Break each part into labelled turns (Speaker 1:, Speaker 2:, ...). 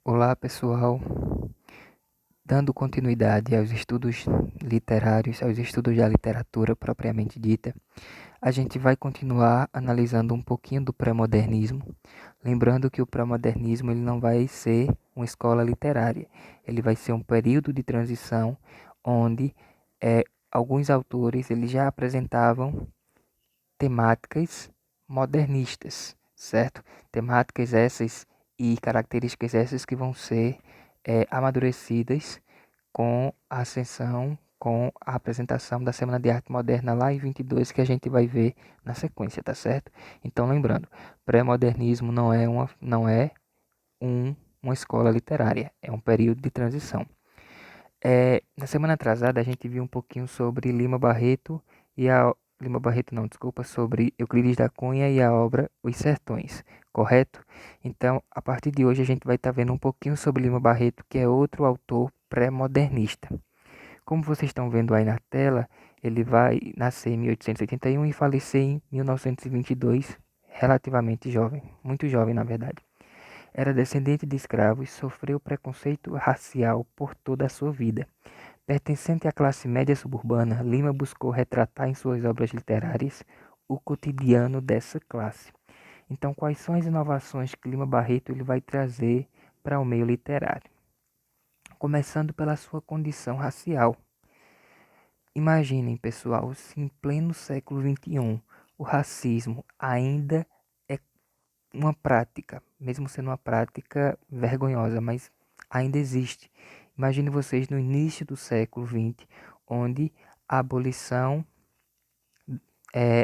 Speaker 1: Olá, pessoal. Dando continuidade aos estudos literários, aos estudos da literatura propriamente dita, a gente vai continuar analisando um pouquinho do pré-modernismo, lembrando que o pré-modernismo ele não vai ser uma escola literária, ele vai ser um período de transição onde alguns autores eles já apresentavam temáticas modernistas, certo? Temáticas essas e características essas que vão ser amadurecidas com a ascensão, com a apresentação da Semana de Arte Moderna lá em 22, que a gente vai ver na sequência, tá certo? Então, lembrando, pré-modernismo não é uma escola literária, é um período de transição. Na semana atrasada a gente viu um pouquinho sobre Lima Barreto e a Lima Barreto não, desculpa, sobre Euclides da Cunha e a obra Os Sertões, correto? Então, a partir de hoje a gente vai estar vendo um pouquinho sobre Lima Barreto, que é outro autor pré-modernista. Como vocês estão vendo aí na tela, ele vai nascer em 1881 e falecer em 1922, relativamente jovem, muito jovem na verdade. Era descendente de escravos, sofreu preconceito racial por toda a sua vida. Pertencente à classe média suburbana, Lima buscou retratar em suas obras literárias o cotidiano dessa classe. Então, quais são as inovações que Lima Barreto ele vai trazer para o meio literário? Começando pela sua condição racial. Imaginem, pessoal, se em pleno século XXI o racismo ainda é uma prática, mesmo sendo uma prática vergonhosa, mas ainda existe. Imagine vocês no início do século XX, onde a abolição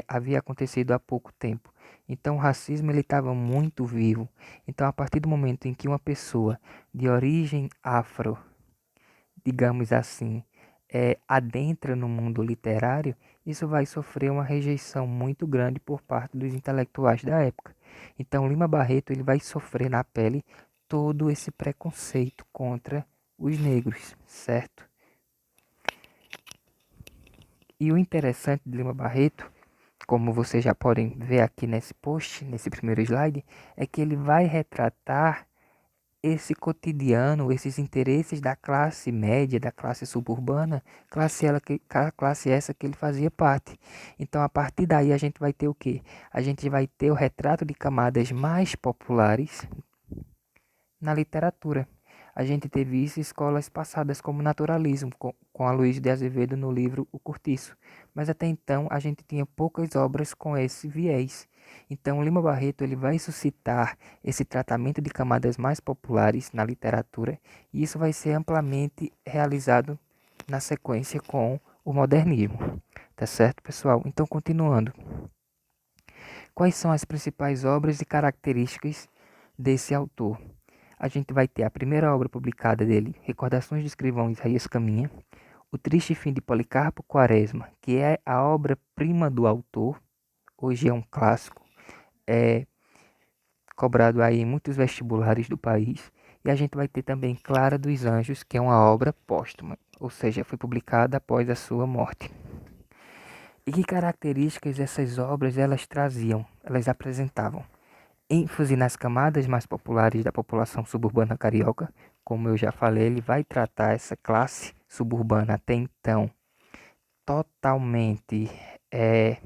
Speaker 1: havia acontecido há pouco tempo. Então o racismo ele estava muito vivo. Então a partir do momento em que uma pessoa de origem afro, digamos assim, adentra no mundo literário, isso vai sofrer uma rejeição muito grande por parte dos intelectuais da época. Então Lima Barreto ele vai sofrer na pele todo esse preconceito contra os negros, certo? E o interessante de Lima Barreto, como vocês já podem ver aqui nesse post, nesse primeiro slide, é que ele vai retratar esse cotidiano, esses interesses da classe média, da classe suburbana, classe essa que ele fazia parte. Então, a partir daí, a gente vai ter o quê? A gente vai ter o retrato de camadas mais populares na literatura. A gente teve isso em escolas passadas como naturalismo, com a Luiz de Azevedo no livro O Cortiço. Mas até então a gente tinha poucas obras com esse viés. Então Lima Barreto ele vai suscitar esse tratamento de camadas mais populares na literatura e isso vai ser amplamente realizado na sequência com o modernismo. Tá certo, pessoal? Então continuando. Quais são as principais obras e características desse autor? A gente vai ter a primeira obra publicada dele, Recordações do Escrivão Isaías Caminha, O Triste Fim de Policarpo Quaresma, que é a obra-prima do autor, hoje é um clássico, é cobrado aí em muitos vestibulares do país, e a gente vai ter também Clara dos Anjos, que é uma obra póstuma, ou seja, foi publicada após a sua morte. E que características essas obras elas traziam, elas apresentavam? ênfase nas camadas mais populares da população suburbana carioca. Como eu já falei, ele vai tratar essa classe suburbana até então totalmente, é,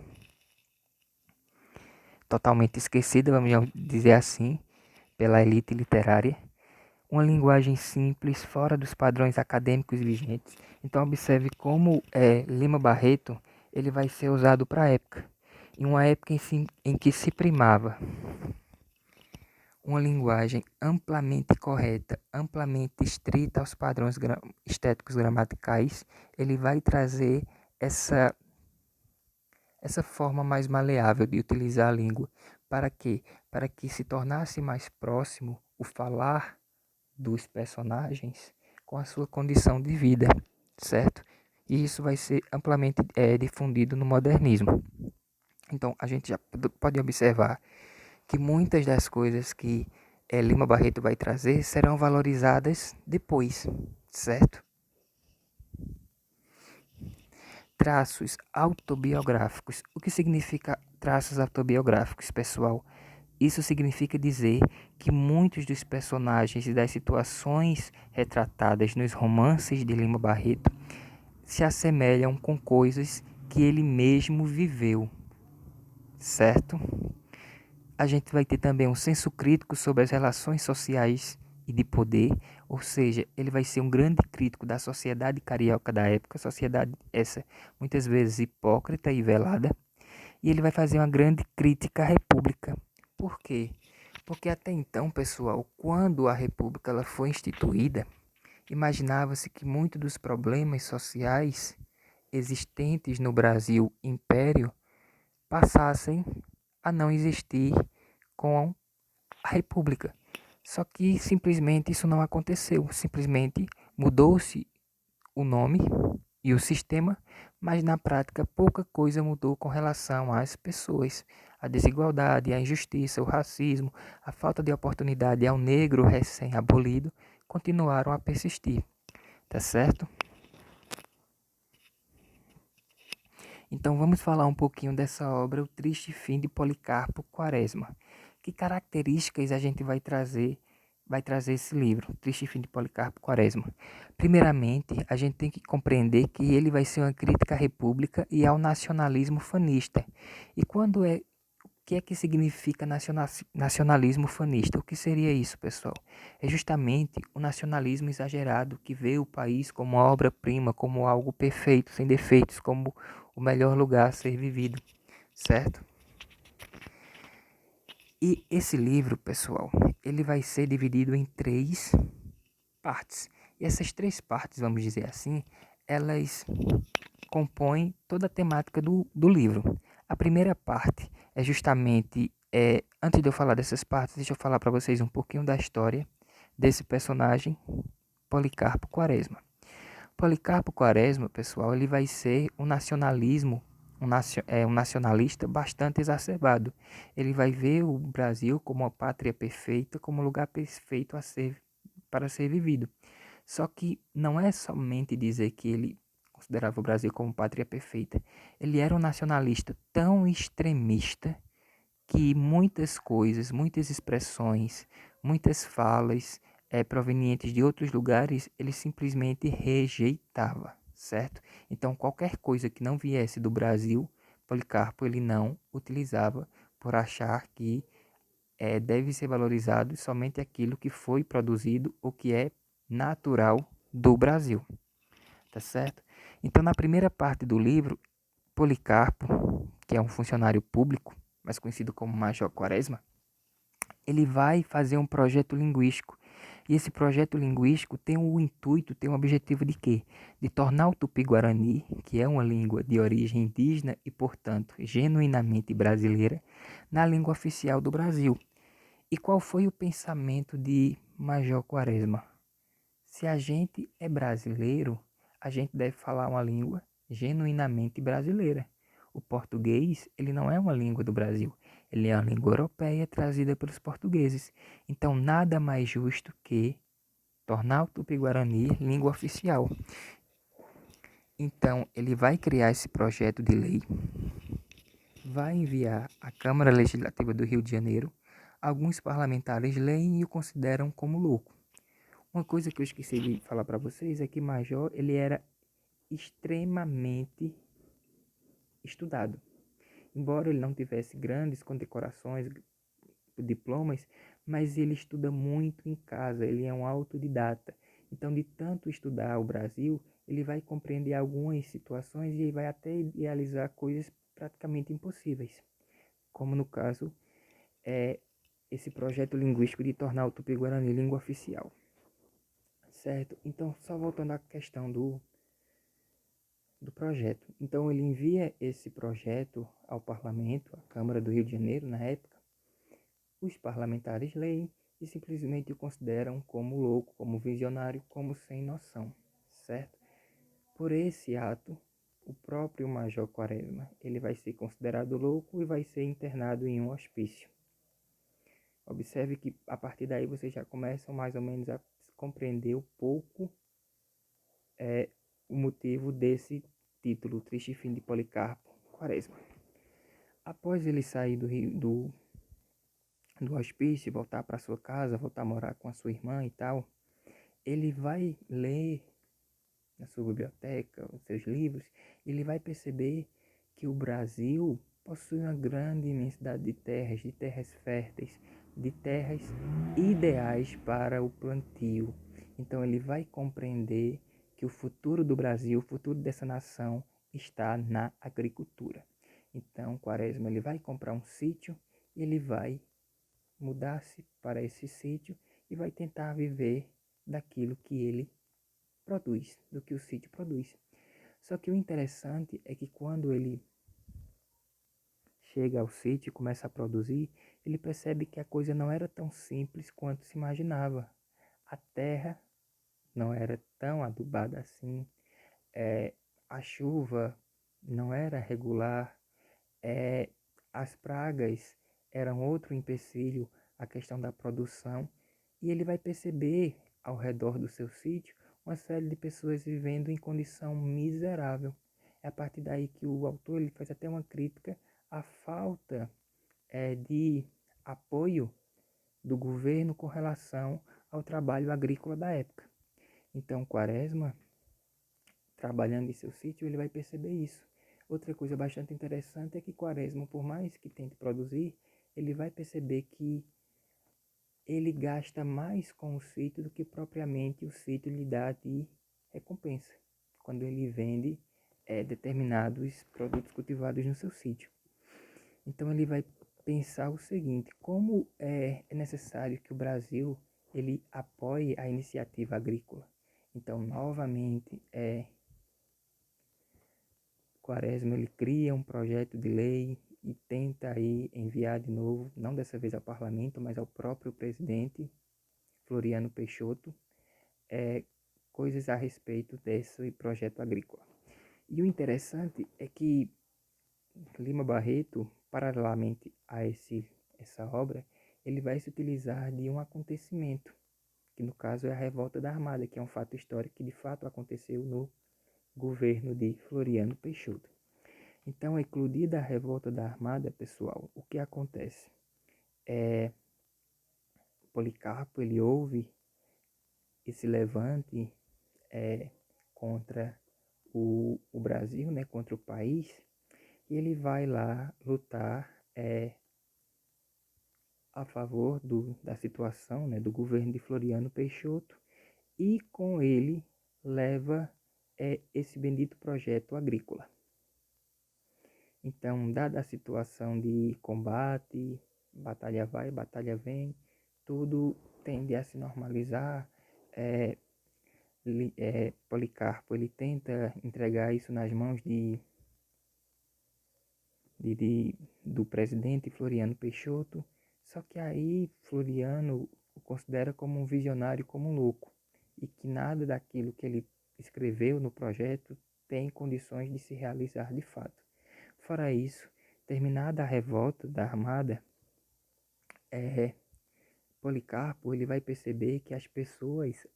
Speaker 1: totalmente esquecida, vamos dizer assim, pela elite literária. Uma linguagem simples, fora dos padrões acadêmicos vigentes. Então observe como Lima Barreto ele vai ser usado para a época. Em uma época em que se primava uma linguagem amplamente correta, amplamente estrita aos padrões estéticos gramaticais, ele vai trazer essa forma mais maleável de utilizar a língua. Para quê? Para que se tornasse mais próximo o falar dos personagens com a sua condição de vida, certo? E isso vai ser amplamente difundido no modernismo. Então, a gente já pode observar que muitas das coisas que Lima Barreto vai trazer serão valorizadas depois, certo? Traços autobiográficos. O que significa traços autobiográficos, pessoal? Isso significa dizer que muitos dos personagens e das situações retratadas nos romances de Lima Barreto se assemelham com coisas que ele mesmo viveu, certo? A gente vai ter também um senso crítico sobre as relações sociais e de poder, ou seja, ele vai ser um grande crítico da sociedade carioca da época, sociedade essa muitas vezes hipócrita e velada, e ele vai fazer uma grande crítica à República. Por quê? Porque até então, pessoal, quando a República ela foi instituída, imaginava-se que muitos dos problemas sociais existentes no Brasil Império passassem a não existir com a República. Só que simplesmente isso não aconteceu. Simplesmente mudou-se o nome e o sistema, mas na prática pouca coisa mudou com relação às pessoas. A desigualdade, a injustiça, o racismo, a falta de oportunidade ao negro recém-abolido continuaram a persistir, tá certo? Então vamos falar um pouquinho dessa obra, O Triste Fim de Policarpo Quaresma. Que características a gente vai trazer esse livro, O Triste Fim de Policarpo Quaresma? Primeiramente, a gente tem que compreender que ele vai ser uma crítica à República e ao nacionalismo fanista. E o que é que significa nacionalismo fanista? O que seria isso, pessoal? É justamente o nacionalismo exagerado que vê o país como obra-prima, como algo perfeito, sem defeitos, como o melhor lugar a ser vivido, certo? E esse livro, pessoal, ele vai ser dividido em 3 partes. E essas 3 partes, vamos dizer assim, elas compõem toda a temática do livro. A primeira parte é justamente, antes de eu falar dessas partes, deixa eu falar para vocês um pouquinho da história desse personagem, Policarpo Quaresma. Policarpo Quaresma, pessoal, ele vai ser um nacionalismo, um nacionalista bastante exacerbado. Ele vai ver o Brasil como uma pátria perfeita, como um lugar perfeito para ser vivido. Só que não é somente dizer que ele considerava o Brasil como pátria perfeita. Ele era um nacionalista tão extremista que muitas coisas, muitas expressões, muitas falas provenientes de outros lugares, ele simplesmente rejeitava, certo? Então, qualquer coisa que não viesse do Brasil, Policarpo ele não utilizava por achar que deve ser valorizado somente aquilo que foi produzido ou que é natural do Brasil, tá certo? Então, na primeira parte do livro, Policarpo, que é um funcionário público, mais conhecido como Major Quaresma, ele vai fazer um projeto linguístico. E esse projeto linguístico tem o intuito, tem o objetivo de quê? De tornar o Tupi-Guarani, que é uma língua de origem indígena e, portanto, genuinamente brasileira, na língua oficial do Brasil. E qual foi o pensamento de Major Quaresma? Se a gente é brasileiro, a gente deve falar uma língua genuinamente brasileira. O português, ele não é uma língua do Brasil, ele é uma língua europeia trazida pelos portugueses. Então, nada mais justo que tornar o Tupi-Guarani língua oficial. Então, ele vai criar esse projeto de lei, vai enviar à Câmara Legislativa do Rio de Janeiro. Alguns parlamentares leem e o consideram como louco. Uma coisa que eu esqueci de falar para vocês é que Major ele era extremamente estudado. Embora ele não tivesse grandes condecorações, diplomas, mas ele estuda muito em casa, ele é um autodidata. Então, de tanto estudar o Brasil, ele vai compreender algumas situações e vai até idealizar coisas praticamente impossíveis, como no caso esse projeto linguístico de tornar o Tupi-Guarani língua oficial. Certo? Então, só voltando à questão do projeto. Então, ele envia esse projeto ao parlamento, à Câmara do Rio de Janeiro, na época. Os parlamentares leem e simplesmente o consideram como louco, como visionário, como sem noção, certo? Por esse ato, o próprio Major Quaresma, ele vai ser considerado louco e vai ser internado em um hospício. Observe que a partir daí vocês já começam mais ou menos a compreender um pouco o motivo desse título, Triste Fim de Policarpo Quaresma. Após ele sair do hospício, voltar para sua casa, voltar a morar com a sua irmã e tal, ele vai ler na sua biblioteca, os seus livros, ele vai perceber que o Brasil possui uma grande imensidade de terras férteis, de terras ideais para o plantio. Então ele vai compreender que o futuro do Brasil, o futuro dessa nação está na agricultura. Então Quaresma ele vai comprar um sítio, ele vai mudar-se para esse sítio e vai tentar viver daquilo que ele produz, do que o sítio produz. Só que o interessante é que quando ele chega ao sítio e começa a produzir, ele percebe que a coisa não era tão simples quanto se imaginava. A terra não era tão adubada assim, a chuva não era regular, as pragas eram outro empecilho à questão da produção, e ele vai perceber ao redor do seu sítio uma série de pessoas vivendo em condição miserável. É a partir daí que o autor ele faz até uma crítica à falta de apoio do governo com relação ao trabalho agrícola da época. Então, Quaresma, trabalhando em seu sítio, ele vai perceber isso. Outra coisa bastante interessante é que Quaresma, por mais que tente produzir, ele vai perceber que ele gasta mais com o sítio do que propriamente o sítio lhe dá de recompensa, quando ele vende determinados produtos cultivados no seu sítio. Então ele vai pensar o seguinte: como é necessário que o Brasil ele apoie a iniciativa agrícola. Então, novamente, Quaresma ele cria um projeto de lei e tenta aí enviar de novo, não dessa vez ao parlamento, mas ao próprio presidente Floriano Peixoto, coisas a respeito desse projeto agrícola. E o interessante é que Lima Barreto, paralelamente a essa obra, ele vai se utilizar de um acontecimento, que no caso é a Revolta da Armada, que é um fato histórico que de fato aconteceu no governo de Floriano Peixoto. Então, eclodida a Revolta da Armada, pessoal, o que acontece? Policarpo, ele ouve esse levante contra o Brasil, né, contra o país, e ele vai lá lutar a favor da situação, né, do governo de Floriano Peixoto, e com ele leva esse bendito projeto agrícola. Então, dada a situação de combate, batalha vai, batalha vem, tudo tende a se normalizar. Policarpo ele tenta entregar isso nas mãos do presidente Floriano Peixoto, só que aí Floriano o considera como um visionário, como um louco, e que nada daquilo que ele escreveu no projeto tem condições de se realizar de fato. Fora isso, terminada a revolta da Armada, Policarpo ele vai perceber que as pessoas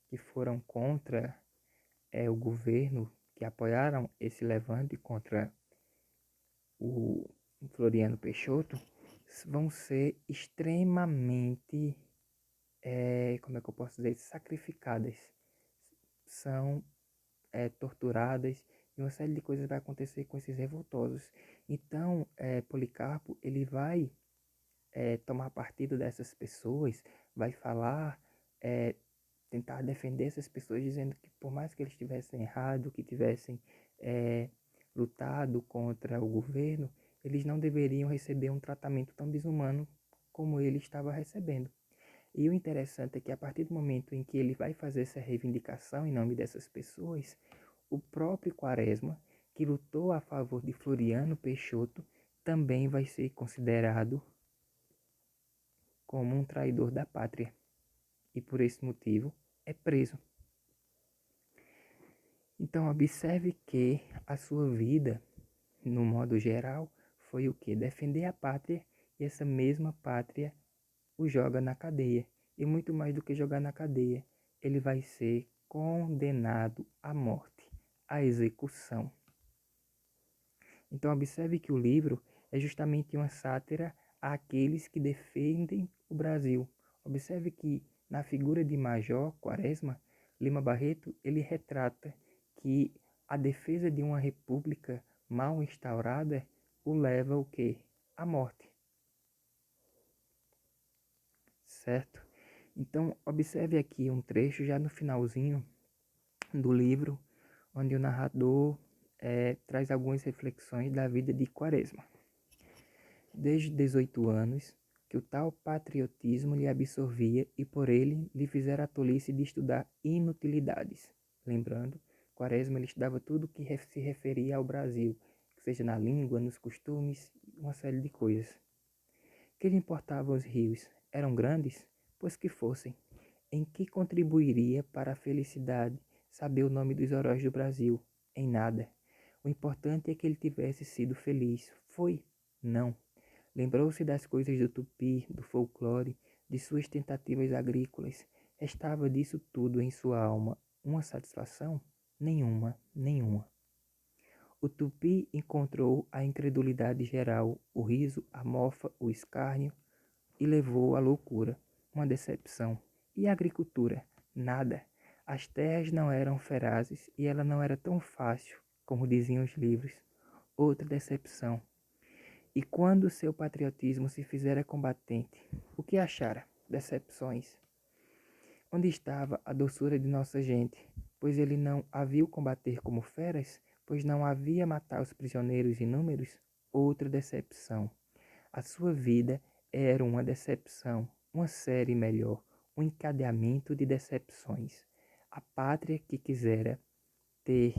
Speaker 1: que foram contra o governo, que apoiaram esse levante contra o Floriano Peixoto, vão ser extremamente, como é que eu posso dizer, sacrificadas. São torturadas e uma série de coisas vai acontecer com esses revoltosos. Então, Policarpo, ele vai tomar partido dessas pessoas, vai falar, tentar defender essas pessoas, dizendo que por mais que eles tivessem errado, que tivessem lutado contra o governo, eles não deveriam receber um tratamento tão desumano como ele estava recebendo. E o interessante é que a partir do momento em que ele vai fazer essa reivindicação em nome dessas pessoas, o próprio Quaresma, que lutou a favor de Floriano Peixoto, também vai ser considerado como um traidor da pátria. E por esse motivo é preso. Então observe que a sua vida, no modo geral, foi o que? Defender a pátria, e essa mesma pátria o joga na cadeia. E muito mais do que jogar na cadeia, ele vai ser condenado à morte, à execução. Então observe que o livro é justamente uma sátira àqueles que defendem o Brasil. Observe que na figura de Major Quaresma, Lima Barreto, ele retrata que a defesa de uma república mal instaurada o leva o quê? À morte. Certo? Então, observe aqui um trecho já no finalzinho do livro, onde o narrador traz algumas reflexões da vida de Quaresma. Desde 18 anos, que o tal patriotismo lhe absorvia e por ele lhe fizera a tolice de estudar inutilidades. Lembrando, Quaresma ele estudava tudo que se referia ao Brasil, seja na língua, nos costumes, uma série de coisas. Que lhe importavam os rios? Eram grandes? Pois que fossem. Em que contribuiria para a felicidade saber o nome dos heróis do Brasil? Em nada. O importante é que ele tivesse sido feliz. Foi? Não. Lembrou-se das coisas do tupi, do folclore, de suas tentativas agrícolas. Restava disso tudo em sua alma uma satisfação? Nenhuma, nenhuma. O tupi encontrou a incredulidade geral, o riso, a mofa, o escárnio e levou à loucura, uma decepção. E a agricultura? Nada. As terras não eram ferazes e ela não era tão fácil, como diziam os livros. Outra decepção. E quando seu patriotismo se fizera combatente, o que achara? Decepções. Onde estava a doçura de nossa gente? Pois ele não a viu combater como feras? Pois não havia matar os prisioneiros inúmeros? Outra decepção. A sua vida era uma decepção, uma série melhor, um encadeamento de decepções. A pátria que quisera ter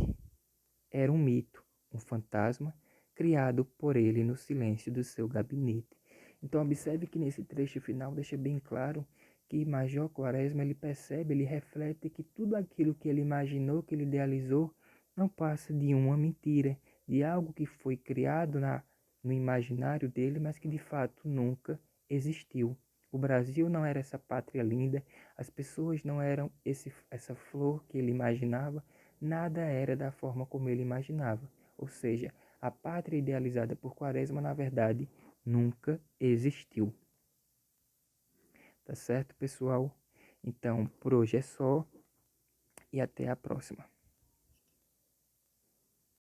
Speaker 1: era um mito, um fantasma, criado por ele no silêncio do seu gabinete. Então observe que nesse trecho final deixa bem claro que Major Quaresma ele percebe, ele reflete que tudo aquilo que ele imaginou, que ele idealizou, não passa de uma mentira, de algo que foi criado no imaginário dele, mas que de fato nunca existiu. O Brasil não era essa pátria linda, as pessoas não eram essa flor que ele imaginava, nada era da forma como ele imaginava. Ou seja, a pátria idealizada por Quaresma, na verdade, nunca existiu. Tá certo, pessoal? Então, por hoje é só e até a próxima.